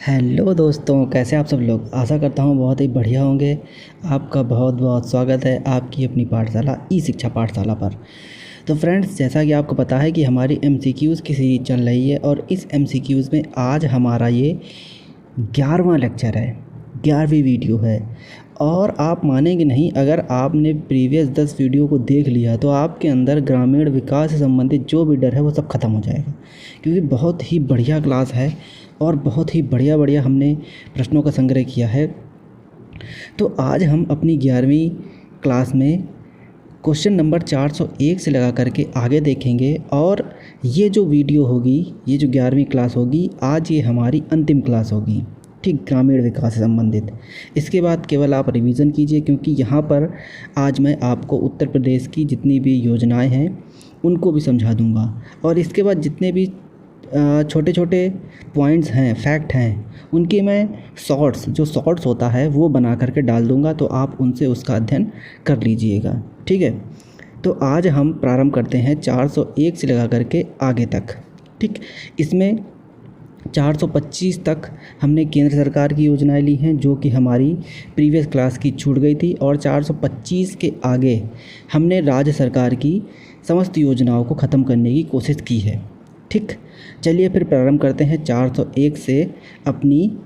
Hello दोस्तों, कैसे आप सब लोग। आशा करता हूँ बहुत ही बढ़िया होंगे। आपका बहुत बहुत स्वागत है आपकी अपनी पाठशाला ई शिक्षा पाठशाला पर। तो फ्रेंड्स, जैसा कि आपको पता है कि हमारी एमसीक्यूज़ की सीरीज चल रही है और इस एमसीक्यूज़ में आज हमारा ये 11वां लेक्चर है, 11वीं वीडियो है। और आप मानेंगे नहीं, अगर आपने प्रीवियस 10 वीडियो को देख लिया तो आपके अंदर ग्रामीण विकास से संबंधित जो भी डर है वो सब ख़त्म हो जाएगा, क्योंकि बहुत ही बढ़िया क्लास है और बहुत ही बढ़िया बढ़िया हमने प्रश्नों का संग्रह किया है। तो आज हम अपनी 11वीं क्लास में क्वेश्चन नंबर 401 से लगा करके आगे देखेंगे। और ये जो वीडियो होगी, ये जो 11वीं क्लास होगी, आज ये हमारी अंतिम क्लास होगी, ठीक, ग्रामीण विकास से संबंधित। इसके बाद केवल आप रिवीजन कीजिए, क्योंकि यहाँ पर आज मैं आपको उत्तर प्रदेश की जितनी भी योजनाएं हैं उनको भी समझा दूंगा। और इसके बाद जितने भी छोटे छोटे पॉइंट्स हैं, फैक्ट हैं, उनके मैं शॉर्ट्स होता है वो बना करके डाल दूंगा, तो आप उनसे उसका अध्ययन कर लीजिएगा, ठीक है। तो आज हम प्रारंभ करते हैं 401 से लगा करके आगे तक, ठीक। इसमें 425 तक हमने केंद्र सरकार की योजनाएं ली हैं जो कि हमारी प्रीवियस क्लास की छूट गई थी, और 425 के आगे हमने राज्य सरकार की समस्त योजनाओं को ख़त्म करने की कोशिश की है, ठीक। चलिए फिर प्रारंभ करते हैं 401 से अपनी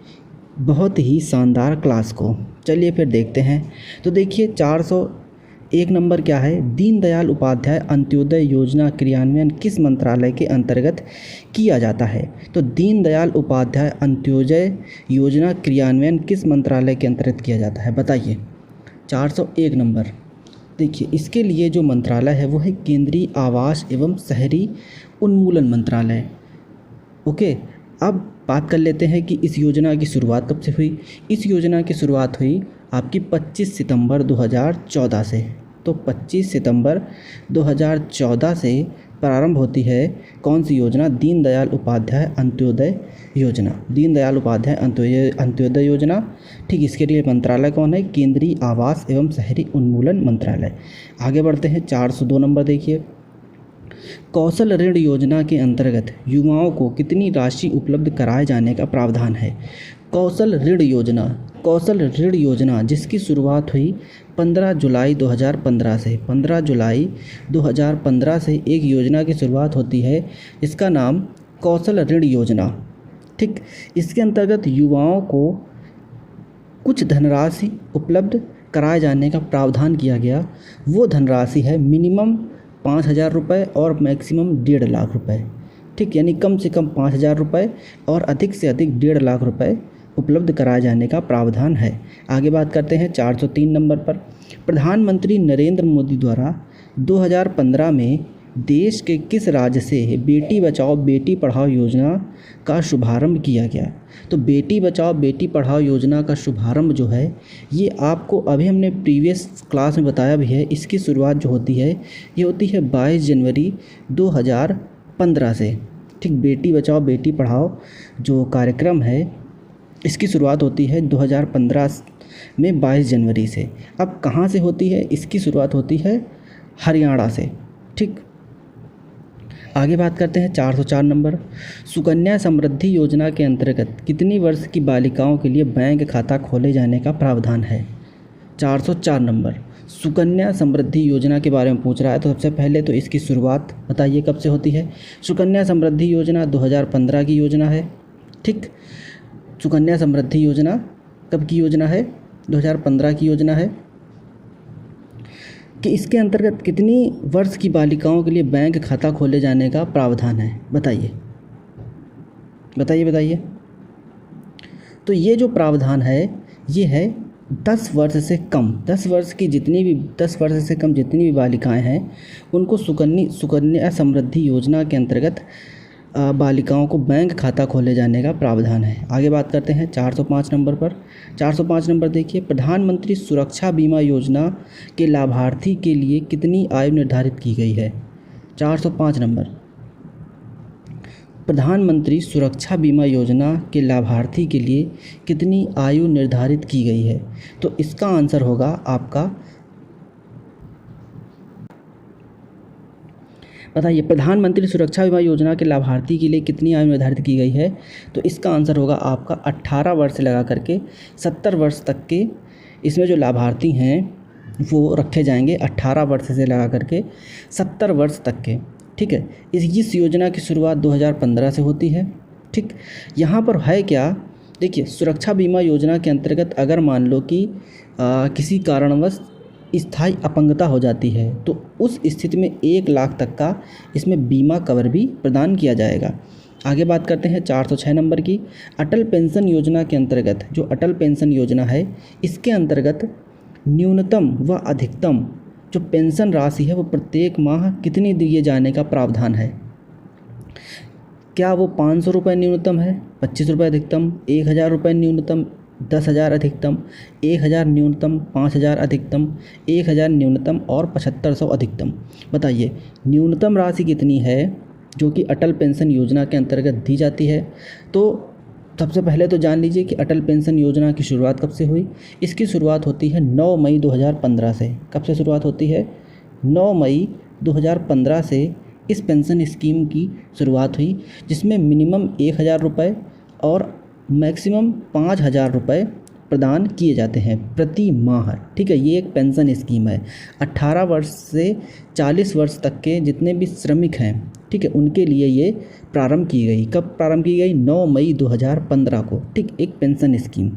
बहुत ही शानदार क्लास को। चलिए फिर देखते हैं। तो देखिए 401 नंबर क्या है, दीनदयाल उपाध्याय अंत्योदय योजना क्रियान्वयन किस मंत्रालय के अंतर्गत किया जाता है। तो दीनदयाल उपाध्याय अंत्योदय योजना क्रियान्वयन किस मंत्रालय के अंतर्गत किया जाता है, बताइए। 401 नंबर, देखिए इसके लिए जो मंत्रालय है वो है केंद्रीय आवास एवं शहरी उन्मूलन मंत्रालय। ओके, अब बात कर लेते हैं कि इस योजना की शुरुआत कब से हुई। इस योजना की शुरुआत हुई आपकी 25 सितंबर 2014 से। तो 25 सितंबर 2014 से प्रारंभ होती है कौन सी योजना, दीनदयाल उपाध्याय अंत्योदय योजना। दीनदयाल उपाध्याय अंत्योदय योजना, ठीक। इसके लिए मंत्रालय कौन है, केंद्रीय आवास एवं शहरी उन्मूलन मंत्रालय। आगे बढ़ते हैं 402 नंबर, देखिए कौशल ऋण योजना के अंतर्गत युवाओं को कितनी राशि उपलब्ध कराए जाने का प्रावधान है। कौशल ऋण योजना जिसकी शुरुआत हुई 15 जुलाई 2015 से। 15 जुलाई 2015 से एक योजना की शुरुआत होती है, इसका नाम कौशल ऋण योजना, ठीक। इसके अंतर्गत युवाओं को कुछ धनराशि उपलब्ध कराए जाने का प्रावधान किया गया। वो धनराशि है मिनिमम 5,000 रुपये और मैक्सिमम 1.5 लाख रुपये, ठीक। यानी कम से कम 5,000 रुपये और अधिक से अधिक 1.5 लाख रुपये उपलब्ध कराए जाने का प्रावधान है। आगे बात करते हैं 403 नंबर पर। प्रधानमंत्री नरेंद्र मोदी द्वारा 2015 में देश के किस राज्य से बेटी बचाओ बेटी पढ़ाओ योजना का शुभारंभ किया गया। तो बेटी बचाओ बेटी पढ़ाओ योजना का शुभारंभ जो है, ये आपको अभी हमने प्रीवियस क्लास में बताया भी है। इसकी शुरुआत जो होती है ये होती है 22 जनवरी 2015 से, ठीक। बेटी बचाओ बेटी पढ़ाओ जो कार्यक्रम है इसकी शुरुआत होती है 2015 में 22 जनवरी से। अब कहाँ से होती है, इसकी शुरुआत होती है हरियाणा से, ठीक। आगे बात करते हैं 404 नंबर। सुकन्या समृद्धि योजना के अंतर्गत कितनी वर्ष की बालिकाओं के लिए बैंक खाता खोले जाने का प्रावधान है। 404 नंबर, सुकन्या समृद्धि योजना के बारे में पूछ रहा है। तो सबसे पहले तो इसकी शुरुआत बताइए कब से होती है। सुकन्या समृद्धि योजना 2015 की योजना है, ठीक। सुकन्या समृद्धि योजना कब की योजना है, 2015 की योजना है। कि इसके अंतर्गत कितनी वर्ष की बालिकाओं के लिए बैंक खाता खोले जाने का प्रावधान है, बताइए बताइए बताइए। तो ये जो प्रावधान है ये है 10 वर्ष से कम, 10 वर्ष से कम जितनी भी बालिकाएं हैं उनको सुकन्या समृद्धि योजना के अंतर्गत बालिकाओं को बैंक खाता खोले जाने का प्रावधान है। आगे बात करते हैं 405 नंबर पर। 405 नंबर देखिए, प्रधानमंत्री सुरक्षा बीमा योजना के लाभार्थी के लिए कितनी आयु निर्धारित की गई है। 405 नंबर, प्रधानमंत्री सुरक्षा बीमा योजना के लाभार्थी के लिए कितनी आयु निर्धारित की गई है। तो इसका आंसर होगा आपका बताइए प्रधानमंत्री सुरक्षा बीमा योजना के लाभार्थी के लिए कितनी आयु निर्धारित की गई है? तो इसका आंसर होगा आपका 18 वर्ष से लगा करके 70 वर्ष तक के इसमें जो लाभार्थी हैं वो रखे जाएंगे, 18 वर्ष से लगा करके 70 वर्ष तक के। ठीक है, इस योजना की शुरुआत 2015 से होती है। ठीक, यहाँ पर है क्या, देखिए सुरक्षा बीमा योजना के अंतर्गत अगर मान लो कि किसी कारणवश स्थायी अपंगता हो जाती है तो उस स्थिति में 1 लाख तक का इसमें बीमा कवर भी प्रदान किया जाएगा। आगे बात करते हैं 406 नंबर की। अटल पेंशन योजना के अंतर्गत, जो अटल पेंशन योजना है इसके अंतर्गत न्यूनतम व अधिकतम जो पेंशन राशि है वो प्रत्येक माह कितनी दिए जाने का प्रावधान है? क्या वो 500 रुपये न्यूनतम है, 25 रुपये अधिकतम, 1000 रुपये न्यूनतम, 10,000 अधिकतम, 1000 न्यूनतम, 5000 अधिकतम, 1000 न्यूनतम और 7500 अधिकतम? बताइए न्यूनतम राशि कितनी है जो कि अटल पेंशन योजना के अंतर्गत दी जाती है? तो सबसे पहले तो जान लीजिए कि अटल पेंशन योजना की शुरुआत कब से हुई। इसकी शुरुआत होती है 9 मई 2015 से। कब से शुरुआत होती है? 9 मई 2015 से इस पेंशन स्कीम की शुरुआत हुई, जिसमें मिनिमम 1000 रुपये और मैक्सिमम 5000 रुपये प्रदान किए जाते हैं प्रति माह। ठीक है, ये एक पेंशन स्कीम है। 18 वर्ष से 40 वर्ष तक के जितने भी श्रमिक हैं, ठीक है, उनके लिए ये प्रारंभ की गई। कब प्रारंभ की गई? 9 मई 2015 को। ठीक, एक पेंशन स्कीम।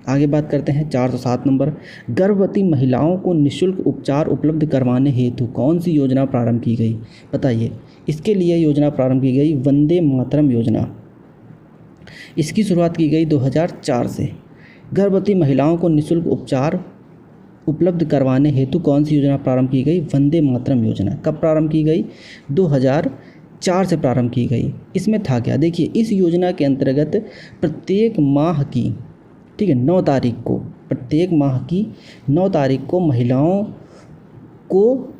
आगे बात करते हैं 407 नंबर। गर्भवती महिलाओं को निःशुल्क उपचार उपलब्ध करवाने हेतु कौन सी योजना प्रारंभ की गई? बताइए, इसके लिए योजना प्रारंभ की गई वंदे मातरम योजना। इसकी शुरुआत की गई 2004 से। गर्भवती महिलाओं को निःशुल्क उपचार उपलब्ध करवाने हेतु कौन सी योजना प्रारंभ की गई? वंदे मातरम योजना। कब प्रारंभ की गई? 2004 से प्रारंभ की गई। इसमें था क्या, देखिए इस योजना के अंतर्गत प्रत्येक माह की, ठीक है, 9 तारीख को, प्रत्येक माह की 9 तारीख को महिलाओं को,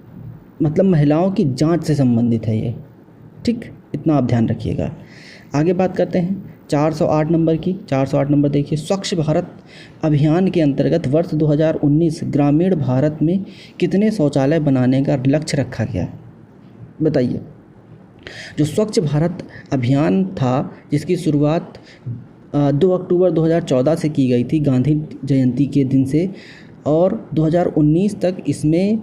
मतलब महिलाओं की जांच से संबंधित है ये। ठीक, इतना आप ध्यान रखिएगा। आगे बात करते हैं 408 नंबर की। 408 नंबर देखिए, स्वच्छ भारत अभियान के अंतर्गत वर्ष 2019 ग्रामीण भारत में कितने शौचालय बनाने का लक्ष्य रखा गया? बताइए, जो स्वच्छ भारत अभियान था जिसकी शुरुआत 2 अक्टूबर 2014 से की गई थी, गांधी जयंती के दिन से, और 2019 तक इसमें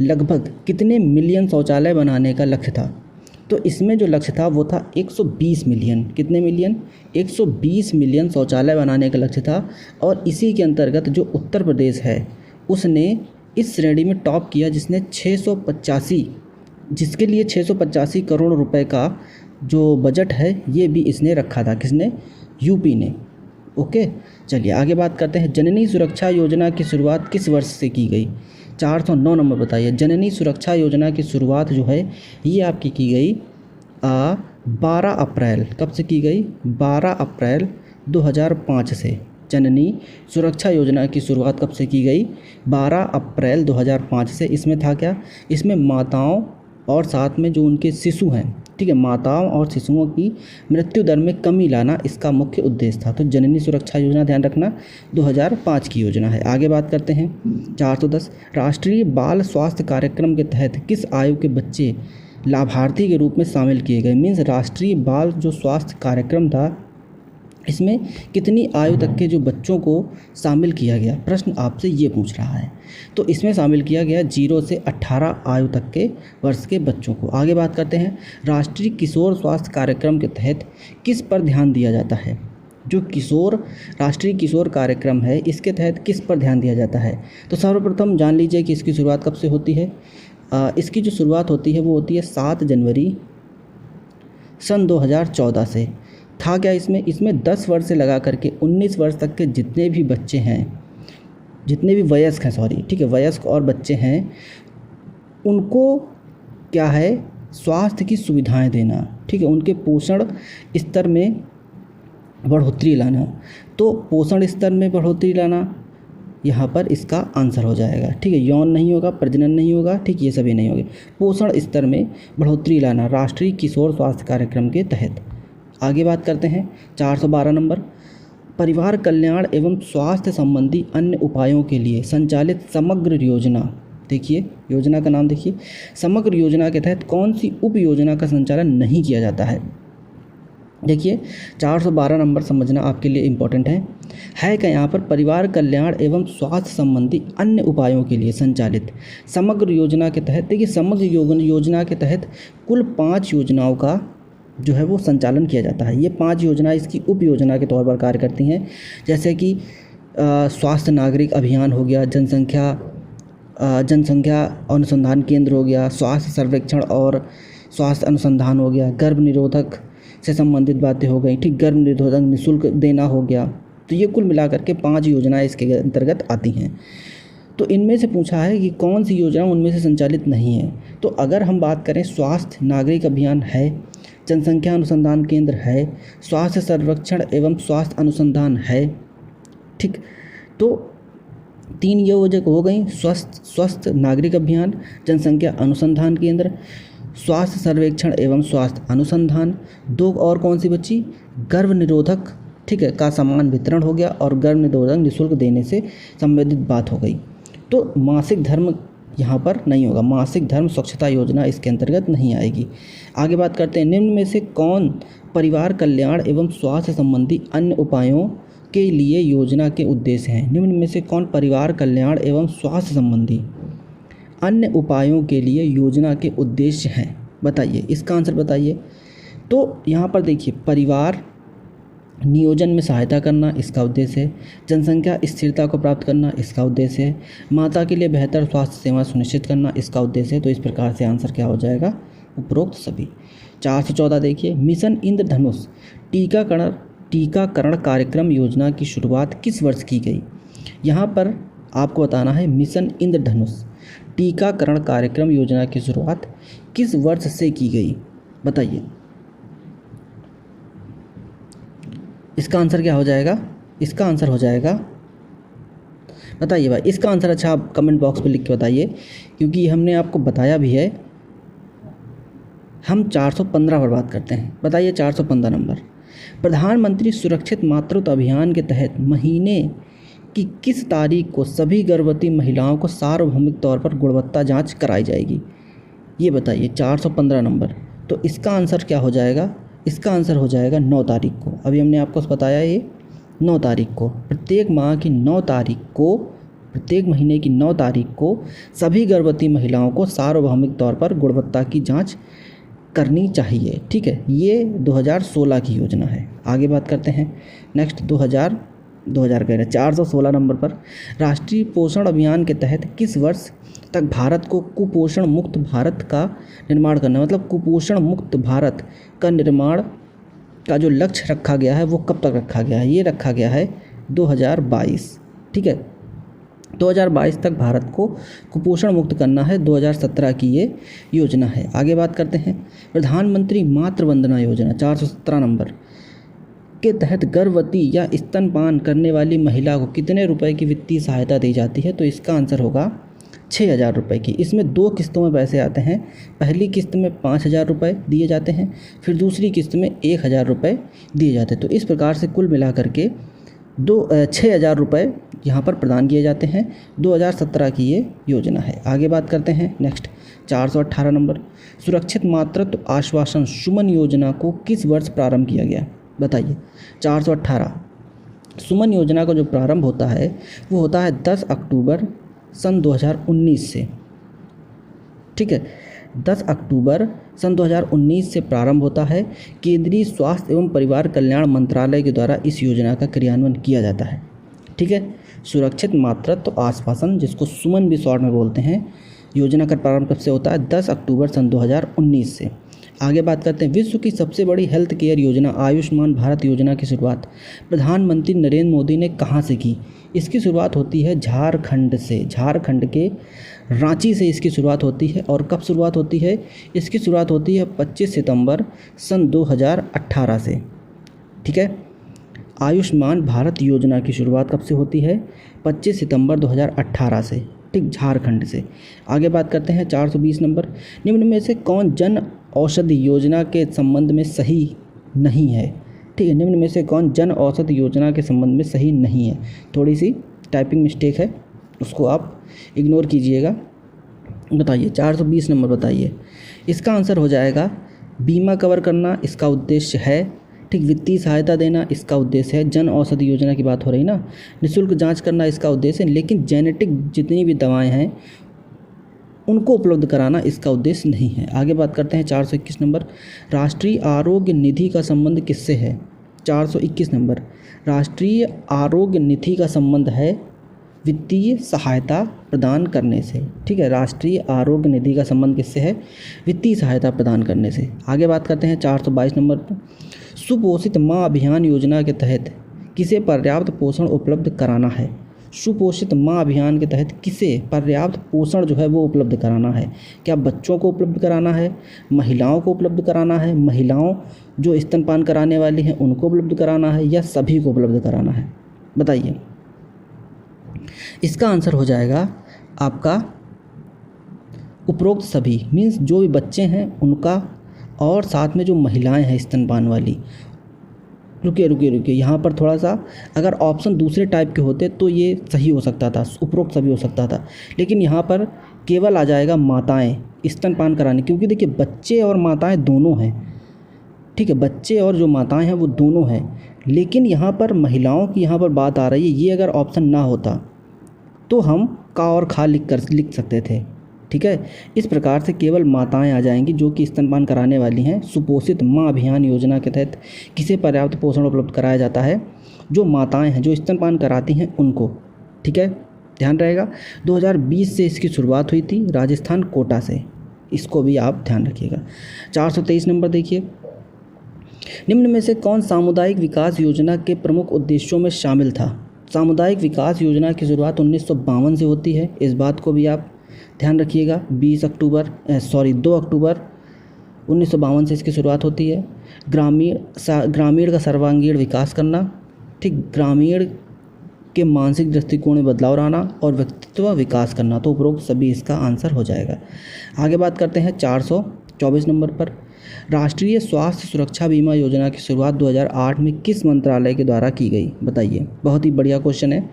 लगभग कितने मिलियन शौचालय बनाने का लक्ष्य था? तो इसमें जो लक्ष्य था वो था 120 मिलियन। कितने मिलियन? 120 मिलियन शौचालय बनाने का लक्ष्य था। और इसी के अंतर्गत जो उत्तर प्रदेश है उसने इस श्रेणी में टॉप किया, जिसने 685, जिसके लिए 685 करोड़ रुपए का जो बजट है ये भी इसने रखा था। किसने? यूपी ने। ओके, चलिए आगे बात करते हैं। जननी सुरक्षा योजना की शुरुआत किस वर्ष से की गई? 409 नंबर बताइए। जननी सुरक्षा योजना की शुरुआत जो है ये आपकी की गई 12 अप्रैल। कब से की गई? 12 अप्रैल 2005 से। जननी सुरक्षा योजना की शुरुआत कब से की गई? 12 अप्रैल 2005 से। इसमें था क्या? इसमें माताओं और साथ में जो उनके शिशु हैं, ठीक है, माताओं और शिशुओं की मृत्यु दर में कमी लाना इसका मुख्य उद्देश्य था। तो जननी सुरक्षा योजना ध्यान रखना 2005 की योजना है। आगे बात करते हैं 410। राष्ट्रीय बाल स्वास्थ्य कार्यक्रम के तहत किस आयु के बच्चे लाभार्थी के रूप में शामिल किए गए? मीन्स राष्ट्रीय बाल जो स्वास्थ्य कार्यक्रम था इसमें कितनी आयु तक के जो बच्चों को शामिल किया गया? प्रश्न आपसे ये पूछ रहा है। तो इसमें शामिल किया गया 0 से 18 आयु तक के वर्ष के बच्चों को। आगे बात करते हैं राष्ट्रीय किशोर स्वास्थ्य कार्यक्रम के तहत किस पर ध्यान दिया जाता है? जो राष्ट्रीय किशोर कार्यक्रम है इसके तहत किस पर ध्यान दिया जाता है? तो सर्वप्रथम जान लीजिए कि इसकी शुरुआत कब से होती है। इसकी जो शुरुआत होती है वो होती है 7 जनवरी सन 2014 से। था क्या इसमें 10 वर्ष से लगा करके 19 वर्ष तक के जितने भी बच्चे हैं, जितने भी वयस्क हैं, ठीक है, वयस्क और बच्चे हैं, उनको क्या है, स्वास्थ्य की सुविधाएं देना, ठीक है, उनके पोषण स्तर में बढ़ोतरी लाना। तो पोषण स्तर में बढ़ोतरी लाना यहाँ पर इसका आंसर हो जाएगा। ठीक है, यौन नहीं होगा, प्रजनन नहीं होगा, ठीक, ये सभी नहीं होंगे। पोषण स्तर में बढ़ोतरी लाना राष्ट्रीय किशोर स्वास्थ्य कार्यक्रम के तहत। आगे बात करते हैं 412 नंबर। परिवार कल्याण एवं स्वास्थ्य संबंधी अन्य उपायों के लिए संचालित समग्र योजना, देखिए योजना का नाम देखिए, समग्र योजना के तहत कौन सी उप योजना का संचालन नहीं किया जाता है। देखिए 412 नंबर समझना आपके लिए इम्पोर्टेंट है क्या यहाँ पर, परिवार कल्याण एवं स्वास्थ्य संबंधी अन्य उपायों के लिए संचालित समग्र योजना के तहत। देखिए समग्र योजना के तहत कुल 5 योजनाओं का जो है वो संचालन किया जाता है। ये 5 योजना इसकी उप योजना के तौर पर कार्य करती हैं, जैसे कि स्वास्थ्य नागरिक अभियान हो गया, जनसंख्या अनुसंधान केंद्र हो गया, स्वास्थ्य सर्वेक्षण और स्वास्थ्य अनुसंधान हो गया, गर्भ निरोधक से संबंधित बातें हो गई, ठीक, गर्भ निरोधक निःशुल्क देना हो गया। तो ये कुल मिलाकर के 5 योजनाएं इसके अंतर्गत आती हैं। तो इनमें से पूछा है कि कौन सी योजना उनमें से संचालित नहीं है। तो अगर हम बात करें, स्वास्थ्य नागरिक अभियान है, जनसंख्या अनुसंधान केंद्र है, स्वास्थ्य सर्वेक्षण एवं स्वास्थ्य अनुसंधान है, ठीक। तो 3 ये वजह हो गई, स्वस्थ नागरिक अभियान, जनसंख्या अनुसंधान केंद्र, स्वास्थ्य सर्वेक्षण एवं स्वास्थ्य अनुसंधान। 2 और कौन सी बची, गर्भ निरोधक, ठीक है, का समान वितरण हो गया और गर्भ निरोधक निःशुल्क देने से संबंधित बात हो गई। तो मासिक धर्म यहाँ पर नहीं होगा, मासिक धर्म स्वच्छता योजना इसके अंतर्गत नहीं आएगी। आगे बात करते हैं, निम्न में से कौन परिवार कल्याण एवं स्वास्थ्य संबंधी अन्य उपायों के लिए योजना के उद्देश्य हैं। निम्न में से कौन परिवार कल्याण एवं स्वास्थ्य संबंधी अन्य उपायों के लिए योजना के उद्देश्य हैं, बताइए, इसका आंसर बताइए। तो यहाँ पर देखिए, परिवार नियोजन में सहायता करना इसका उद्देश्य है, जनसंख्या स्थिरता को प्राप्त करना इसका उद्देश्य है, माता के लिए बेहतर स्वास्थ्य सेवा सुनिश्चित करना इसका उद्देश्य है। तो इस प्रकार से आंसर क्या हो जाएगा, उपरोक्त सभी। 414 देखिए, मिशन इंद्रधनुष टीकाकरण कार्यक्रम योजना की शुरुआत किस वर्ष की गई। यहाँ पर आपको बताना है, मिशन इंद्रधनुष टीकाकरण कार्यक्रम योजना की शुरुआत किस वर्ष से की गई, बताइए। इसका आंसर क्या हो जाएगा, इसका आंसर हो जाएगा, बताइए भाई इसका आंसर। अच्छा आप कमेंट बॉक्स में लिख के बताइए, क्योंकि हमने आपको बताया भी है। हम 415 पर बात करते हैं, बताइए 415 नंबर। प्रधानमंत्री सुरक्षित मातृत्व अभियान के तहत महीने की किस तारीख को सभी गर्भवती महिलाओं को सार्वभौमिक तौर पर गुणवत्ता जांच कराई जाएगी, ये बताइए 415 नंबर। तो इसका आंसर क्या हो जाएगा, इसका आंसर हो जाएगा 9 तारीख को। अभी हमने आपको बताया ये 9 तारीख को, प्रत्येक माह की 9 तारीख को, प्रत्येक महीने की 9 तारीख को सभी गर्भवती महिलाओं को सार्वभौमिक तौर पर गुणवत्ता की जांच करनी चाहिए, ठीक है। ये 2016 की योजना है। आगे बात करते हैं, नेक्स्ट 416 नंबर पर, राष्ट्रीय पोषण अभियान के तहत किस वर्ष तक भारत को कुपोषण मुक्त भारत का निर्माण करना, मतलब कुपोषण मुक्त भारत का निर्माण का जो लक्ष्य रखा गया है वो कब तक रखा गया है, ये रखा गया है 2022, ठीक है। 2022 तक भारत को कुपोषण मुक्त करना है, 2017 की ये योजना है। आगे बात करते हैं, प्रधानमंत्री मातृ वंदना योजना 417 नंबर के तहत गर्भवती या स्तनपान करने वाली महिला को कितने रुपए की वित्तीय सहायता दी जाती है। तो इसका आंसर होगा 6,000 रुपये की। इसमें 2 किस्तों में पैसे आते हैं, पहली किस्त में 5,000 रुपये दिए जाते हैं, फिर दूसरी किस्त में 1,000 रुपये दिए जाते हैं। तो इस प्रकार से कुल मिला करके 6,000 रुपये यहाँ पर प्रदान किए जाते हैं। 2017 की ये योजना है। आगे बात करते हैं, नेक्स्ट 418 नंबर, सुरक्षित मातृत्व आश्वासन सुमन योजना को किस वर्ष प्रारंभ किया गया, बताइए। 418 सुमन योजना का जो प्रारंभ होता है वो होता है 10 अक्टूबर सन 2019 से, ठीक है। 10 अक्टूबर सन 2019 से प्रारंभ होता है। केंद्रीय स्वास्थ्य एवं परिवार कल्याण मंत्रालय के द्वारा इस योजना का क्रियान्वयन किया जाता है, ठीक है। सुरक्षित मातृत्व आश्वासन, जिसको सुमन भी शॉर्ट में बोलते हैं, योजना का प्रारंभ कब से होता है, 10 अक्टूबर सन 2019 से। आगे बात करते हैं, विश्व की सबसे बड़ी हेल्थ केयर योजना आयुष्मान भारत योजना की शुरुआत प्रधानमंत्री नरेंद्र मोदी ने कहाँ से की। इसकी शुरुआत होती है झारखंड से, झारखंड के रांची से इसकी शुरुआत होती है। और कब शुरुआत होती है, इसकी शुरुआत होती है 25 सितंबर सन 2018 से, ठीक है। आयुष्मान भारत योजना की शुरुआत कब से होती है, 25 सितंबर 2018 से, ठीक, झारखंड से। आगे बात करते हैं 420 नंबर, निम्न में से कौन जन औषधि योजना के संबंध में सही नहीं है, ठीक है। निम्न में से कौन जन औषधि योजना के संबंध में सही नहीं है। थोड़ी सी टाइपिंग मिस्टेक है, उसको आप इग्नोर कीजिएगा। बताइए 420 नंबर बताइए। इसका आंसर हो जाएगा बीमा कवर करना, इसका उद्देश्य है। ठीक, वित्तीय सहायता देना इसका उद्देश्य है। जन औषधि योजना की बात हो रही ना, निःशुल्क जांच करना इसका उद्देश्य है। लेकिन जेनेटिक जितनी भी दवाएं हैं उनको उपलब्ध कराना इसका उद्देश्य नहीं है। आगे बात करते हैं 421 नंबर, राष्ट्रीय आरोग्य निधि का संबंध किससे है? 421 नंबर, राष्ट्रीय आरोग्य निधि का संबंध है वित्तीय सहायता प्रदान करने से। ठीक है, राष्ट्रीय आरोग्य निधि का संबंध किससे है? वित्तीय सहायता प्रदान करने से। आगे बात करते हैं 422 नंबर पर, सुपोषित माँ अभियान योजना के तहत किसे पर्याप्त पोषण उपलब्ध कराना है? सुपोषित माँ अभियान के तहत किसे पर्याप्त पोषण जो है वो उपलब्ध कराना है? क्या बच्चों को उपलब्ध कराना है, महिलाओं को उपलब्ध कराना है, महिलाओं जो स्तनपान कराने वाली हैं उनको उपलब्ध कराना है, या सभी को उपलब्ध कराना है? बताइए। इसका आंसर हो जाएगा आपका उपरोक्त सभी, मीन्स जो भी बच्चे हैं उनका, और साथ में जो महिलाएं हैं स्तनपान वाली। रुकिए यहाँ पर थोड़ा सा अगर ऑप्शन दूसरे टाइप के होते तो ये सही हो सकता था, उपरोक्त सभी हो सकता था, लेकिन यहाँ पर केवल आ जाएगा माताएं स्तनपान कराने, क्योंकि देखिए बच्चे और माताएं दोनों हैं। ठीक है, बच्चे और जो माताएं हैं वो दोनों हैं, लेकिन यहाँ पर महिलाओं की यहाँ पर बात आ रही है। ये अगर ऑप्शन ना होता तो हम का और खा लिख सकते थे। ठीक है, इस प्रकार से केवल माताएं आ जाएंगी जो कि स्तनपान कराने वाली हैं। सुपोषित माँ अभियान योजना के तहत किसे पर्याप्त पोषण उपलब्ध कराया जाता है? जो माताएं हैं जो स्तनपान कराती हैं उनको। ठीक है, ध्यान रहेगा। 2020 से इसकी शुरुआत हुई थी राजस्थान कोटा से, इसको भी आप ध्यान रखिएगा। 423 नंबर देखिए, निम्न में से कौन सामुदायिक विकास योजना के प्रमुख उद्देश्यों में शामिल था? सामुदायिक विकास योजना की शुरुआत 1952 से होती है, इस बात को भी आप ध्यान रखिएगा। 2 अक्टूबर 1952 से इसकी शुरुआत होती है। ग्रामीण का सर्वांगीण विकास करना, ठीक, ग्रामीण के मानसिक दृष्टिकोण में बदलाव लाना और व्यक्तित्व विकास करना, तो उपरोक्त सभी इसका आंसर हो जाएगा। आगे बात करते हैं 424 नंबर पर, राष्ट्रीय स्वास्थ्य सुरक्षा बीमा योजना की शुरुआत 2008 में किस मंत्रालय के द्वारा की गई? बताइए, बहुत ही बढ़िया क्वेश्चन है।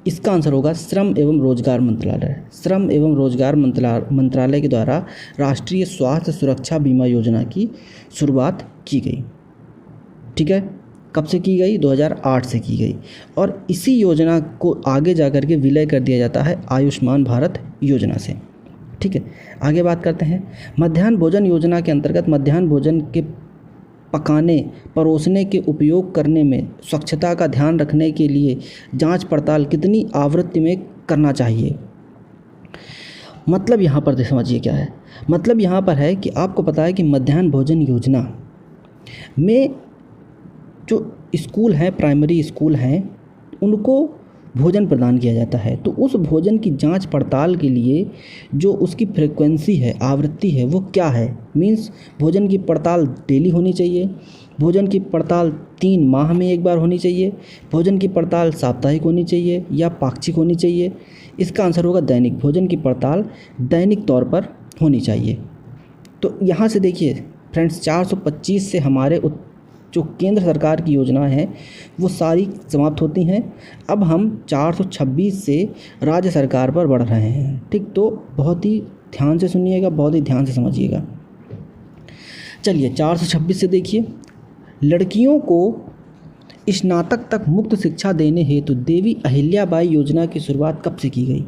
इसका आंसर होगा श्रम एवं रोजगार मंत्रालय। श्रम एवं रोजगार मंत्रालय के द्वारा राष्ट्रीय स्वास्थ्य सुरक्षा बीमा योजना की शुरुआत की गई। ठीक है, कब से की गई? 2008 से की गई, और इसी योजना को आगे जाकर के विलय कर दिया जाता है आयुष्मान भारत योजना से। ठीक है, आगे बात करते हैं मध्याह्न भोजन योजना के अंतर्गत मध्याह्न भोजन के पकाने परोसने के उपयोग करने में स्वच्छता का ध्यान रखने के लिए जांच पड़ताल कितनी आवृत्ति में करना चाहिए? मतलब यहाँ पर समझिए क्या है। मतलब यहाँ पर है कि आपको पता है कि मध्याह्न भोजन योजना में जो स्कूल हैं, प्राइमरी स्कूल हैं, उनको भोजन प्रदान किया जाता है। तो उस भोजन की जांच पड़ताल के लिए जो उसकी फ्रीक्वेंसी है, आवृत्ति है, वो क्या है? मीन्स भोजन की पड़ताल डेली होनी चाहिए, भोजन की पड़ताल 3 माह में एक बार होनी चाहिए, भोजन की पड़ताल साप्ताहिक होनी चाहिए या पाक्षिक होनी चाहिए? इसका आंसर होगा दैनिक। भोजन की पड़ताल दैनिक तौर पर होनी चाहिए। तो यहाँ से देखिए फ्रेंड्स, 425 से हमारे जो केंद्र सरकार की योजनाएं हैं वो सारी समाप्त होती हैं। अब हम 426 से राज्य सरकार पर बढ़ रहे हैं। ठीक, तो बहुत ही ध्यान से सुनिएगा, बहुत ही ध्यान से समझिएगा। चलिए 426 से देखिए, लड़कियों को स्नातक तक मुक्त शिक्षा देने हेतु देवी अहिल्याबाई योजना की शुरुआत कब से की गई?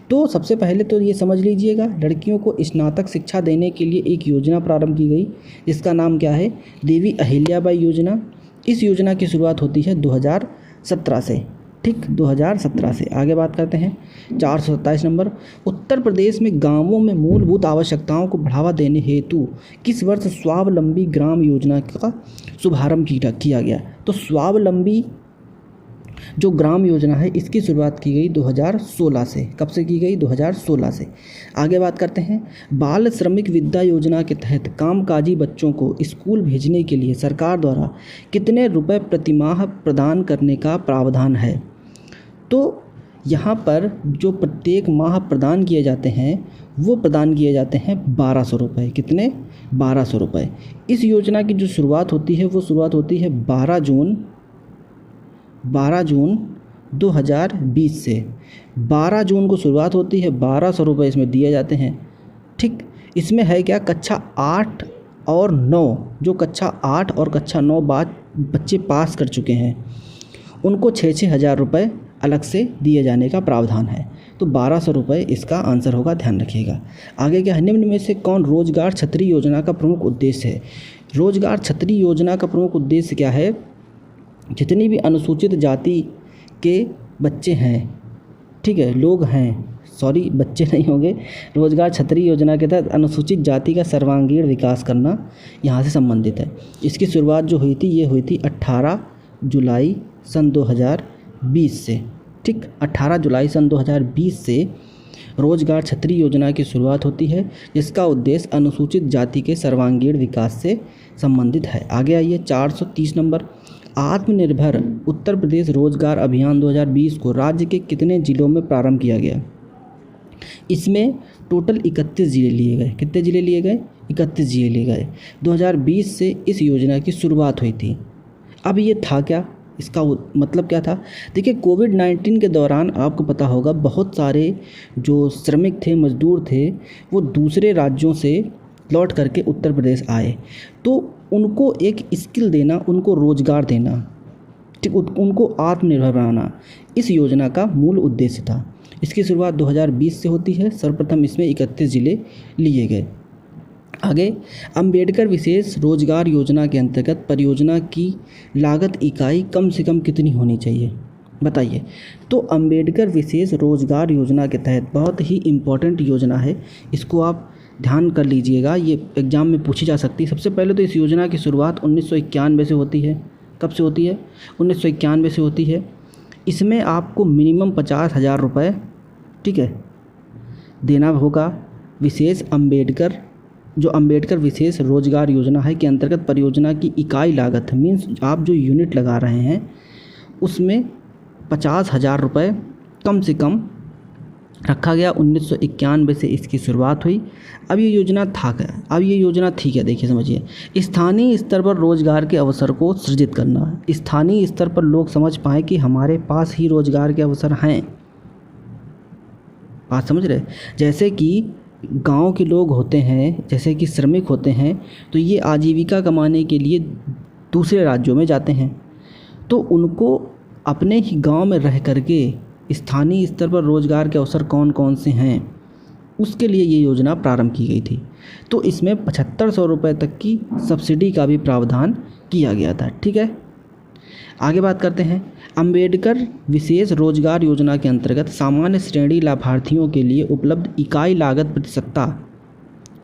तो सबसे पहले तो ये समझ लीजिएगा, लड़कियों को स्नातक शिक्षा देने के लिए एक योजना प्रारंभ की गई, इसका नाम क्या है? देवी अहिल्याबाई योजना। इस योजना की शुरुआत होती है 2017 से। ठीक, 2017 से। आगे बात करते हैं 427 नंबर, उत्तर प्रदेश में गांवों में मूलभूत आवश्यकताओं को बढ़ावा देने हेतु किस वर्ष स्वावलंबी ग्राम योजना का शुभारंभ किया गया? तो स्वावलंबी जो ग्राम योजना है इसकी शुरुआत की गई 2016 से। कब से की गई? 2016 से। आगे बात करते हैं, बाल श्रमिक विद्या योजना के तहत कामकाजी बच्चों को स्कूल भेजने के लिए सरकार द्वारा कितने रुपए प्रतिमाह प्रदान करने का प्रावधान है? तो यहाँ पर जो प्रत्येक माह प्रदान किए जाते हैं वो प्रदान किए जाते हैं 1200 रुपये। कितने? 1200 रुपये। इस योजना की जो शुरुआत होती है वो शुरुआत होती है 12 जून 2020 से 12 जून को शुरुआत होती है। 1200 रुपये इसमें दिए जाते हैं। ठीक, इसमें है क्या, कक्षा 8 और 9, जो कक्षा 8 और कक्षा 9 बच्चे पास कर चुके हैं उनको 6-6 हज़ार रुपये अलग से दिए जाने का प्रावधान है। तो 1200 रुपये इसका आंसर होगा, ध्यान रखिएगा। आगे क्या है, निम्न में से कौन रोजगार छतरी योजना का प्रमुख उद्देश्य है? रोजगार छतरी योजना का प्रमुख उद्देश्य क्या है? जितनी भी अनुसूचित जाति के बच्चे हैं, ठीक है, लोग हैं, सॉरी बच्चे नहीं होंगे, रोजगार छतरी योजना के तहत अनुसूचित जाति का सर्वांगीण विकास करना यहाँ से संबंधित है। इसकी शुरुआत जो हुई थी ये हुई थी 18 जुलाई सन 2020 से। ठीक, 18 जुलाई सन 2020 से रोजगार छतरी योजना की शुरुआत होती है, जिसका उद्देश्य अनुसूचित जाति के सर्वांगीण विकास से संबंधित है। आगे आइए 430 नंबर, आत्मनिर्भर उत्तर प्रदेश रोजगार अभियान 2020 को राज्य के कितने जिलों में प्रारंभ किया गया? इसमें टोटल 31 ज़िले लिए गए। कितने ज़िले लिए गए? 31 ज़िले लिए गए। 2020 से इस योजना की शुरुआत हुई थी। अब ये था क्या, इसका मतलब क्या था? देखिए, कोविड-19 के दौरान आपको पता होगा बहुत सारे जो श्रमिक थे, मजदूर थे, वो दूसरे राज्यों से लौट करके उत्तर प्रदेश आए, तो उनको एक स्किल देना, उनको रोज़गार देना, ठीक, उनको आत्मनिर्भर बनाना इस योजना का मूल उद्देश्य था। इसकी शुरुआत 2020 से होती है। सर्वप्रथम इसमें 31 ज़िले लिए गए। आगे, अंबेडकर विशेष रोजगार योजना के अंतर्गत परियोजना की लागत इकाई कम से कम कितनी होनी चाहिए, बताइए? तो अंबेडकर विशेष रोजगार योजना के तहत बहुत ही इम्पोर्टेंट योजना है, इसको आप ध्यान कर लीजिएगा, ये एग्ज़ाम में पूछी जा सकती है। सबसे पहले तो इस योजना की शुरुआत 1991 से होती है। कब से होती है? 1991 से होती है। इसमें आपको मिनिमम 50,000 रुपये, ठीक है, देना होगा। विशेष अंबेडकर विशेष रोजगार योजना है के अंतर्गत परियोजना की इकाई लागत मीन्स आप जो यूनिट लगा रहे हैं उसमें 50,000 रुपये कम से कम रखा गया। 1991 से इसकी शुरुआत हुई। अब ये योजना था क्या? अब ये योजना थी क्या, देखिए समझिए। स्थानीय स्तर पर रोजगार के अवसर को सृजित करना। स्थानीय स्तर पर लोग समझ पाएँ कि हमारे पास ही रोजगार के अवसर हैं। बात समझ रहे? जैसे कि गांव के लोग होते हैं, जैसे कि श्रमिक होते हैं, तो ये आजीविका कमाने के लिए दूसरे राज्यों में जाते हैं, तो उनको अपने ही गांव में रह करके स्थानीय स्तर पर रोजगार के अवसर कौन कौन से हैं, उसके लिए ये योजना प्रारंभ की गई थी। तो इसमें 7500 रुपये तक की सब्सिडी का भी प्रावधान किया गया था। ठीक है, आगे बात करते हैं। अंबेडकर विशेष रोजगार योजना के अंतर्गत सामान्य श्रेणी लाभार्थियों के लिए उपलब्ध इकाई लागत प्रतिशतता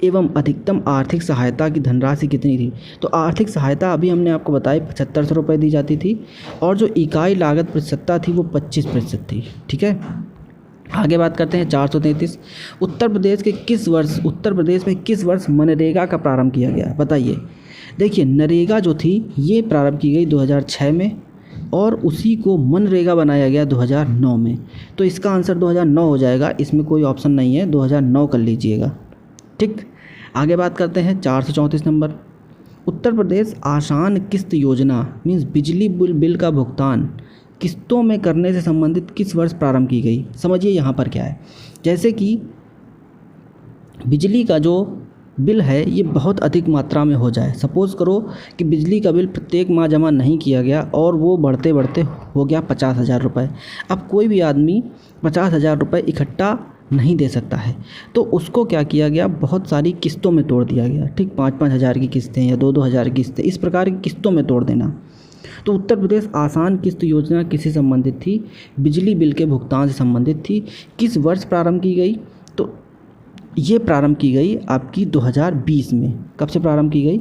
एवं अधिकतम आर्थिक सहायता की धनराशि कितनी थी? तो आर्थिक सहायता अभी हमने आपको बताई 7500 रुपये दी जाती थी, और जो इकाई लागत प्रतिशतता थी वो 25% थी। ठीक है, आगे बात करते हैं 433। उत्तर प्रदेश में किस वर्ष मनरेगा का प्रारंभ किया गया, बताइए? देखिए, नरेगा जो थी ये प्रारंभ की गई 2006 में, और उसी को मनरेगा बनाया गया 2009 में। तो इसका आंसर 2009 हो जाएगा, इसमें कोई ऑप्शन नहीं है, 2009 कर लीजिएगा। ठीक, आगे बात करते हैं 434 नंबर। उत्तर प्रदेश आसान किस्त योजना मीन्स बिजली बिल का भुगतान किस्तों में करने से संबंधित किस वर्ष प्रारंभ की गई? समझिए यहाँ पर क्या है। जैसे कि बिजली का जो बिल है ये बहुत अधिक मात्रा में हो जाए, सपोज़ करो कि बिजली का बिल प्रत्येक माह जमा नहीं किया गया और वो बढ़ते बढ़ते हो गया 50,000 रुपये। अब कोई भी आदमी 50,000 रुपये इकट्ठा नहीं दे सकता है, तो उसको क्या किया गया, बहुत सारी किस्तों में तोड़ दिया गया। ठीक, 5-5 हज़ार की किस्तें या 2-2 हज़ार की किस्तें, इस प्रकार की किस्तों में तोड़ देना। तो उत्तर प्रदेश आसान किस्त योजना किससे संबंधित थी? बिजली बिल के भुगतान से संबंधित थी। किस वर्ष प्रारंभ की गई? तो ये प्रारंभ की गई आपकी 2020 में। कब से प्रारंभ की गई?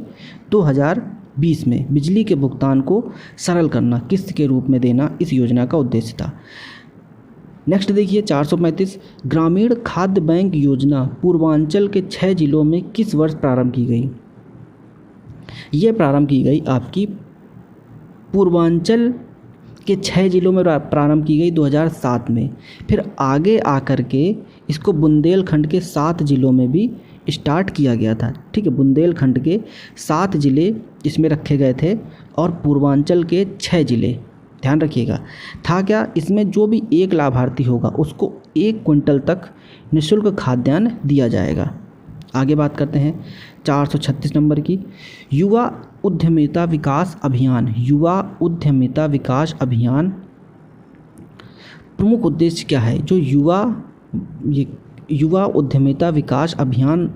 2020 में। बिजली के भुगतान को सरल करना, किस्त के रूप में देना इस योजना का उद्देश्य था। नेक्स्ट देखिए 435। ग्रामीण खाद्य बैंक योजना पूर्वांचल के 6 जिलों में किस वर्ष प्रारंभ की गई? ये प्रारंभ की गई आपकी पूर्वांचल के 6 जिलों में प्रारंभ की गई 2007 में। फिर आगे आकर के इसको बुंदेलखंड के 7 जिलों में भी स्टार्ट किया गया था। ठीक है, बुंदेलखंड के 7 ज़िले इसमें रखे गए थे और पूर्वांचल के 6 ज़िले। ध्यान रखिएगा। था क्या, इसमें जो भी एक लाभार्थी होगा उसको 1 क्विंटल तक निःशुल्क खाद्यान्न दिया जाएगा। आगे बात करते हैं 436 नंबर की, युवा उद्यमिता विकास अभियान। युवा उद्यमिता विकास अभियान प्रमुख उद्देश्य क्या है? जो युवा उद्यमिता विकास अभियान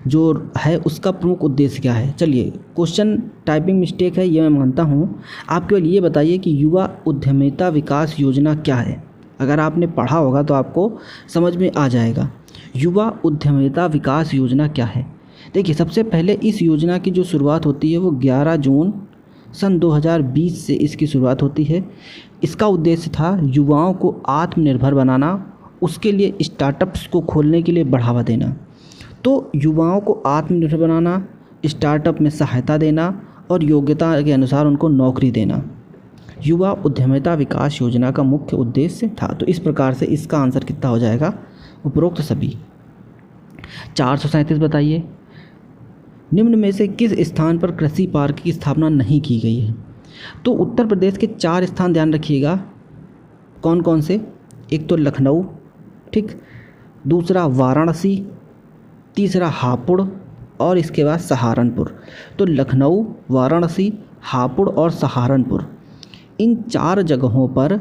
जो है उसका प्रमुख उद्देश्य क्या है? चलिए, क्वेश्चन टाइपिंग मिस्टेक है ये मैं मानता हूँ। आप केवल ये बताइए कि युवा उद्यमिता विकास योजना क्या है। अगर आपने पढ़ा होगा तो आपको समझ में आ जाएगा। युवा उद्यमिता विकास योजना क्या है? देखिए, सबसे पहले इस योजना की जो शुरुआत होती है वो 11 जून सन 2020 से इसकी शुरुआत होती है। इसका उद्देश्य था युवाओं को आत्मनिर्भर बनाना, उसके लिए स्टार्टअप्स को खोलने के लिए बढ़ावा देना। तो युवाओं को आत्मनिर्भर बनाना, स्टार्टअप में सहायता देना और योग्यता के अनुसार उनको नौकरी देना, युवा उद्यमिता विकास योजना का मुख्य उद्देश्य था। तो इस प्रकार से इसका आंसर कितना हो जाएगा? उपरोक्त सभी। 437 बताइए, निम्न में से किस स्थान पर कृषि पार्क की स्थापना नहीं की गई है? तो उत्तर प्रदेश के 4 स्थान ध्यान रखिएगा। कौन कौन से? एक तो लखनऊ, ठीक, दूसरा वाराणसी, तीसरा हापुड़ और इसके बाद सहारनपुर। तो लखनऊ, वाराणसी, हापुड़ और सहारनपुर, इन 4 जगहों पर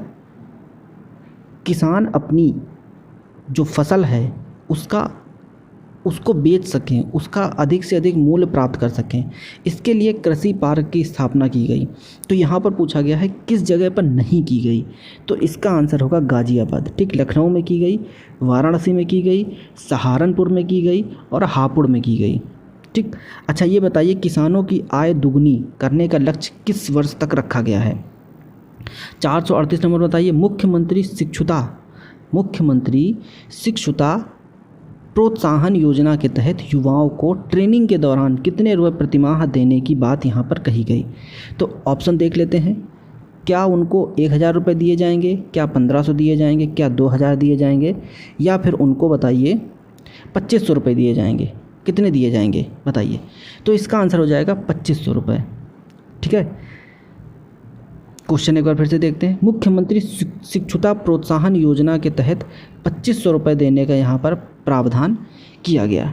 किसान अपनी जो फसल है उसको बेच सकें, उसका अधिक से अधिक मूल्य प्राप्त कर सकें, इसके लिए कृषि पार्क की स्थापना की गई। तो यहाँ पर पूछा गया है किस जगह पर नहीं की गई, तो इसका आंसर होगा गाज़ियाबाद। ठीक, लखनऊ में की गई, वाराणसी में की गई, सहारनपुर में की गई और हापुड़ में की गई। ठीक, अच्छा ये बताइए, किसानों की आय दुगनी करने का लक्ष्य किस वर्ष तक रखा गया है? 438 नंबर बताइए, मुख्यमंत्री शिक्षुता प्रोत्साहन योजना के तहत युवाओं को ट्रेनिंग के दौरान कितने रुपये प्रतिमाह देने की बात यहाँ पर कही गई? तो ऑप्शन देख लेते हैं। क्या उनको 1000 रुपये दिए जाएंगे, क्या 1500 दिए जाएंगे, क्या 2000 दिए जाएंगे, या फिर उनको बताइए 2500 रुपये दिए जाएंगे? कितने दिए जाएंगे बताइए? तो इसका आंसर हो जाएगा 2500 रुपये। ठीक है, क्वेश्चन एक बार फिर से देखते हैं। मुख्यमंत्री शिक्षुता प्रोत्साहन योजना के तहत 2500 रुपये देने का यहाँ पर प्रावधान किया गया।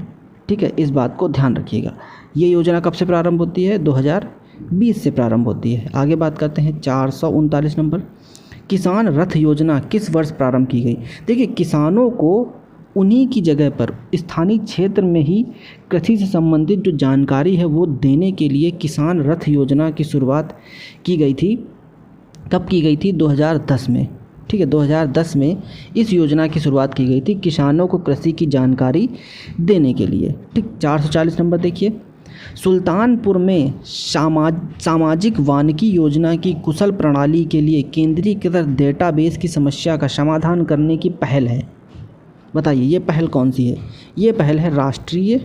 ठीक है, इस बात को ध्यान रखिएगा। ये योजना कब से प्रारंभ होती है? 2020 से प्रारंभ होती है। आगे बात करते हैं 439 नंबर, किसान रथ योजना किस वर्ष प्रारंभ की गई? देखिए, किसानों को उन्हीं की जगह पर स्थानीय क्षेत्र में ही कृषि से संबंधित जो जानकारी है वो देने के लिए किसान रथ योजना की शुरुआत की गई थी। कब की गई थी? 2010 में। ठीक है, 2010 में इस योजना की शुरुआत की गई थी किसानों को कृषि की जानकारी देने के लिए। ठीक, 440 नंबर देखिए, सुल्तानपुर में सामाजिक वानिकी योजना की कुशल प्रणाली के लिए केंद्रीकृत डेटाबेस की समस्या का समाधान करने की पहल है। बताइए ये पहल कौन सी है? ये पहल है राष्ट्रीय,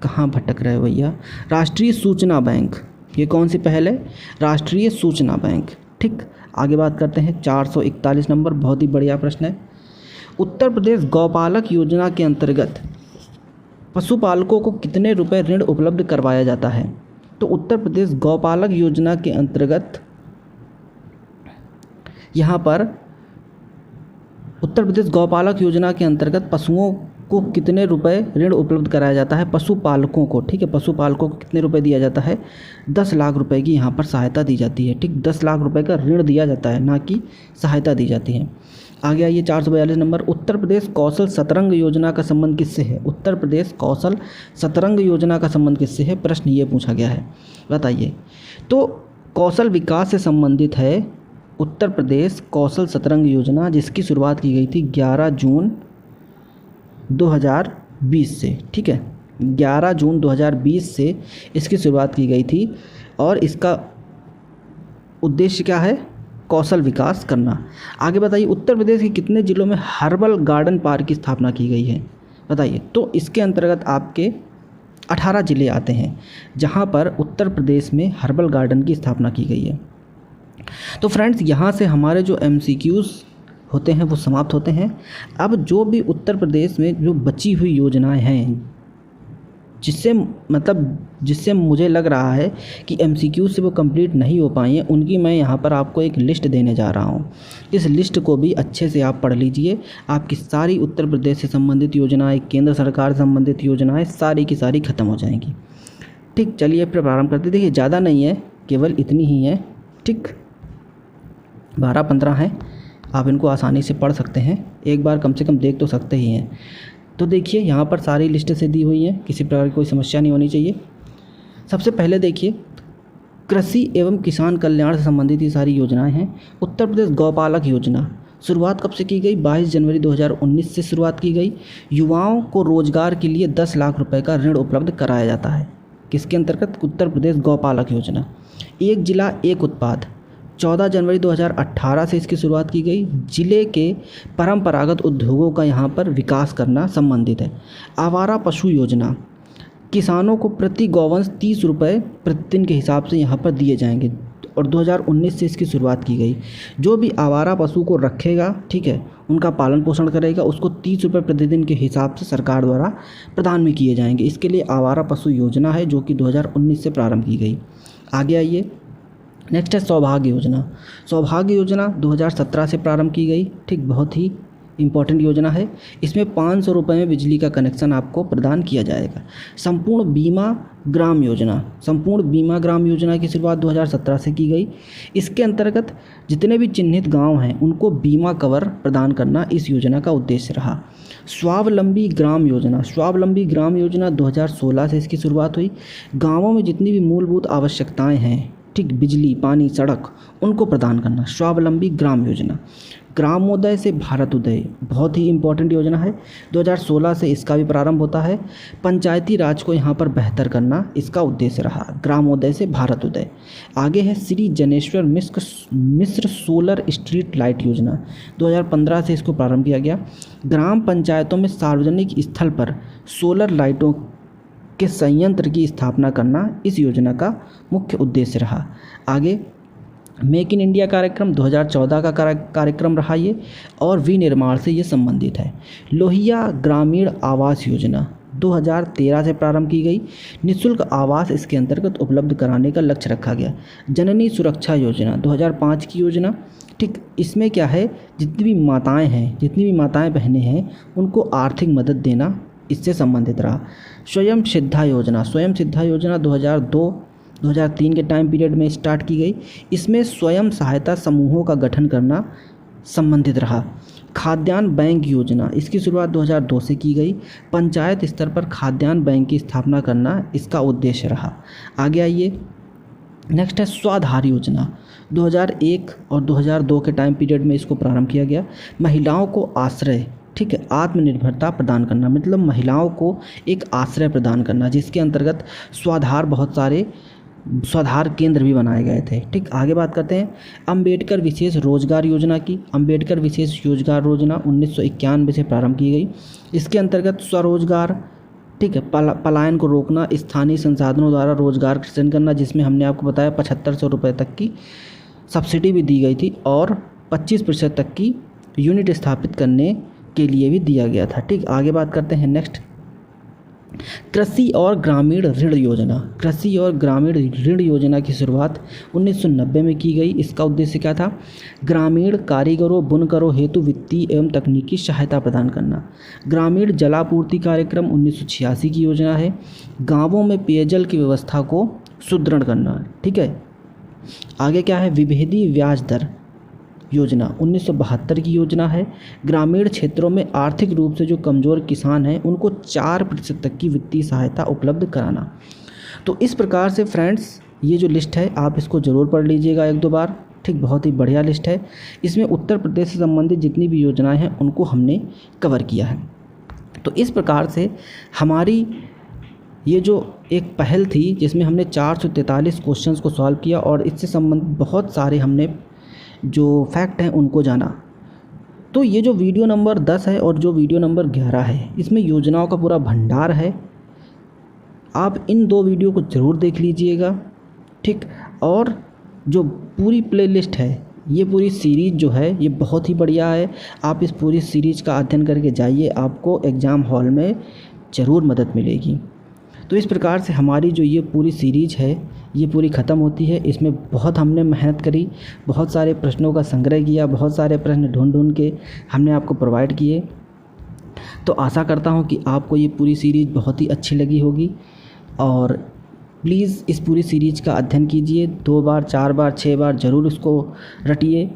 कहाँ भटक रहे हो भैया, राष्ट्रीय सूचना बैंक। ये कौन सी पहल है? राष्ट्रीय सूचना बैंक। ठीक, आगे बात करते हैं 441 नंबर, बहुत ही बढ़िया प्रश्न है। उत्तर प्रदेश गौपालक योजना के अंतर्गत पशुपालकों को कितने रुपए ऋण उपलब्ध करवाया जाता है? तो उत्तर प्रदेश गौपालक योजना के अंतर्गत यहाँ पर उत्तर प्रदेश गौपालक योजना के अंतर्गत पशुओं को कितने रुपए ऋण उपलब्ध कराया जाता है? पशुपालकों को। ठीक है, पशुपालकों को कितने रुपए दिया जाता है? 10 लाख रुपए की यहाँ पर सहायता दी जाती है। ठीक, 10 लाख रुपए का ऋण दिया जाता है, ना कि सहायता दी जाती है। आगे आइए 442 नंबर, उत्तर प्रदेश कौशल सतरंग योजना का संबंध किससे है? उत्तर प्रदेश कौशल सतरंग योजना का संबंध किससे है? प्रश्न ये पूछा गया है, बताइए। तो कौशल विकास से संबंधित है उत्तर प्रदेश कौशल सतरंग योजना, जिसकी शुरुआत की गई थी 11 जून 2020 से। ठीक है, 11 जून 2020 से इसकी शुरुआत की गई थी और इसका उद्देश्य क्या है? कौशल विकास करना। आगे बताइए, उत्तर प्रदेश के कितने ज़िलों में हर्बल गार्डन पार्क की स्थापना की गई है? बताइए। तो इसके अंतर्गत आपके 18 ज़िले आते हैं जहां पर उत्तर प्रदेश में हर्बल गार्डन की स्थापना की गई है। तो फ्रेंड्स, यहाँ से हमारे जो MCQs होते हैं वो समाप्त होते हैं। अब जो भी उत्तर प्रदेश में जो बची हुई योजनाएं हैं जिससे मुझे लग रहा है कि MCQ से वो कंप्लीट नहीं हो पाई हैं, उनकी मैं यहाँ पर आपको एक लिस्ट देने जा रहा हूँ। इस लिस्ट को भी अच्छे से आप पढ़ लीजिए। आपकी सारी उत्तर प्रदेश से संबंधित योजनाएं, केंद्र सरकार से संबंधित योजनाएं सारी की सारी ख़त्म हो जाएंगी। ठीक, चलिए फिर प्रारंभ करते। देखिए ज़्यादा नहीं है, केवल इतनी ही है। ठीक, 12-15 हैं, आप इनको आसानी से पढ़ सकते हैं, एक बार कम से कम देख तो सकते ही हैं। तो देखिए यहाँ पर सारी लिस्ट से दी हुई हैं, किसी प्रकार की कोई समस्या नहीं होनी चाहिए। सबसे पहले देखिए, कृषि एवं किसान कल्याण से संबंधित ये सारी योजनाएं हैं। उत्तर प्रदेश गौपालक योजना शुरुआत कब से की गई? 22 जनवरी 2019 से शुरुआत की गई। युवाओं को रोजगार के लिए 10 लाख रुपए का ऋण उपलब्ध कराया जाता है। किसके अंतर्गत? उत्तर प्रदेश गौपालक योजना। एक जिला एक उत्पाद 14 जनवरी 2018 से इसकी शुरुआत की गई। जिले के परंपरागत उद्योगों का यहाँ पर विकास करना संबंधित है। आवारा पशु योजना, किसानों को प्रति गौवंश 30 रुपये प्रतिदिन के हिसाब से यहाँ पर दिए जाएंगे और 2019 से इसकी शुरुआत की गई। जो भी आवारा पशु को रखेगा, ठीक है, उनका पालन पोषण करेगा, उसको 30 रुपये प्रतिदिन के हिसाब से सरकार द्वारा प्रदान भी किए जाएंगे। इसके लिए आवारा पशु योजना है जो कि 2019 से प्रारंभ की गई। आगे आइए, नेक्स्ट है सौभाग्य योजना। सौभाग्य योजना 2017 से प्रारंभ की गई। ठीक, बहुत ही इम्पॉर्टेंट योजना है। इसमें 500 रुपये में बिजली का कनेक्शन आपको प्रदान किया जाएगा। संपूर्ण बीमा ग्राम योजना, संपूर्ण बीमा ग्राम योजना की शुरुआत 2017 से की गई। इसके अंतर्गत जितने भी चिन्हित गांव हैं उनको बीमा कवर प्रदान करना इस योजना का उद्देश्य रहा। स्वावलंबी ग्राम योजना, स्वावलंबी ग्राम योजना 2016 से इसकी शुरुआत हुई। गाँवों में जितनी भी मूलभूत आवश्यकताएँ हैं, ठीक, बिजली, पानी, सड़क, उनको प्रदान करना, स्वावलंबी ग्राम योजना। ग्रामोदय से भारतोदय, बहुत ही इम्पोर्टेंट योजना है। 2016 से इसका भी प्रारंभ होता है। पंचायती राज को यहाँ पर बेहतर करना इसका उद्देश्य रहा। ग्रामोदय से भारतोदय। आगे है Shri Janeshwar Mishra solar street light योजना, 2015 से इसको प्रारंभ किया गया। ग्राम पंचायतों में सार्वजनिक स्थल पर सोलर लाइटों के संयंत्र की स्थापना करना इस योजना का मुख्य उद्देश्य रहा। आगे मेक इन इंडिया कार्यक्रम 2014 का कार्यक्रम रहा ये, और विनिर्माण से ये संबंधित है। लोहिया ग्रामीण आवास योजना 2013 से प्रारंभ की गई। निःशुल्क आवास इसके अंतर्गत उपलब्ध कराने का लक्ष्य रखा गया। जननी सुरक्षा योजना 2005 की योजना। ठीक, इसमें क्या है, जितनी भी माताएं बहनें हैं उनको आर्थिक मदद देना इससे संबंधित रहा। स्वयं सिद्धा योजना, स्वयं सिद्धा योजना 2002-2003 के टाइम पीरियड में स्टार्ट की गई। इसमें स्वयं सहायता समूहों का गठन करना संबंधित रहा। खाद्यान्न बैंक योजना, इसकी शुरुआत 2002 से की गई। पंचायत स्तर पर खाद्यान्न बैंक की स्थापना करना इसका उद्देश्य रहा। आगे आइए, नेक्स्ट है स्वाधार योजना, 2001 और 2002 के टाइम पीरियड में इसको प्रारंभ किया गया। महिलाओं को आश्रय, ठीक है, आत्मनिर्भरता प्रदान करना, मतलब महिलाओं को एक आश्रय प्रदान करना, जिसके अंतर्गत बहुत सारे स्वाधार केंद्र भी बनाए गए थे। ठीक, आगे बात करते हैं अंबेडकर विशेष रोजगार योजना की। अंबेडकर विशेष रोजगार योजना 1991 से प्रारंभ की गई। इसके अंतर्गत स्वरोजगार, ठीक है, पलायन को रोकना, स्थानीय संसाधनों द्वारा रोजगार सृजन करना, जिसमें हमने आपको बताया 7500 रुपये तक की सब्सिडी भी दी गई थी और 25% तक की यूनिट स्थापित करने के लिए भी दिया गया था। ठीक, आगे बात करते हैं नेक्स्ट कृषि और ग्रामीण ऋण योजना। कृषि और ग्रामीण ऋण योजना की शुरुआत 1990 में की गई। इसका उद्देश्य क्या था? ग्रामीण कारीगरों, बुनकरों हेतु वित्तीय एवं तकनीकी सहायता प्रदान करना। ग्रामीण जलापूर्ति कार्यक्रम 1986 की योजना है। गांवों में पेयजल की व्यवस्था को सुदृढ़ करना। ठीक है, आगे क्या है? विभेदी ब्याज दर योजना 1972 की योजना है। ग्रामीण क्षेत्रों में आर्थिक रूप से जो कमज़ोर किसान हैं उनको 4% तक की वित्तीय सहायता उपलब्ध कराना। तो इस प्रकार से फ्रेंड्स ये जो लिस्ट है आप इसको ज़रूर पढ़ लीजिएगा एक दो बार। ठीक, बहुत ही बढ़िया लिस्ट है। इसमें उत्तर प्रदेश से संबंधित जितनी भी योजनाएं हैं उनको हमने कवर किया है। तो इस प्रकार से हमारी ये जो एक पहल थी जिसमें हमने 443 क्वेश्चंस को सॉल्व किया और इससे संबंधित बहुत सारे हमने जो फैक्ट हैं उनको जाना। तो ये जो वीडियो नंबर 10 है और जो वीडियो नंबर 11 है इसमें योजनाओं का पूरा भंडार है। आप इन दो वीडियो को ज़रूर देख लीजिएगा। ठीक, और जो पूरी प्लेलिस्ट है, ये पूरी सीरीज़ जो है ये बहुत ही बढ़िया है। आप इस पूरी सीरीज़ का अध्ययन करके जाइए, आपको एग्ज़ाम हॉल में ज़रूर मदद मिलेगी। तो इस प्रकार से हमारी जो ये पूरी सीरीज़ है ये पूरी ख़त्म होती है। इसमें बहुत हमने मेहनत करी, बहुत सारे प्रश्नों का संग्रह किया, बहुत सारे प्रश्न ढूंढ के हमने आपको प्रोवाइड किए। तो आशा करता हूँ कि आपको ये पूरी सीरीज़ बहुत ही अच्छी लगी होगी और प्लीज़ इस पूरी सीरीज़ का अध्ययन कीजिए, 2 बार 4 बार 6 बार ज़रूर उसको रटिए,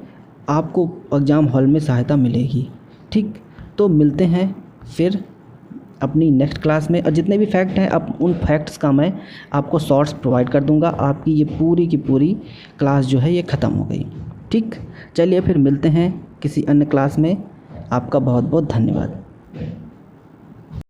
आपको एग्ज़ाम हॉल में सहायता मिलेगी। ठीक, तो मिलते हैं फिर अपनी नेक्स्ट क्लास में। और जितने भी फैक्ट हैं अब उन फैक्ट्स का मैं आपको शॉर्ट्स प्रोवाइड कर दूंगा। आपकी ये पूरी की पूरी क्लास जो है ये ख़त्म हो गई। ठीक, चलिए फिर मिलते हैं किसी अन्य क्लास में। आपका बहुत बहुत धन्यवाद।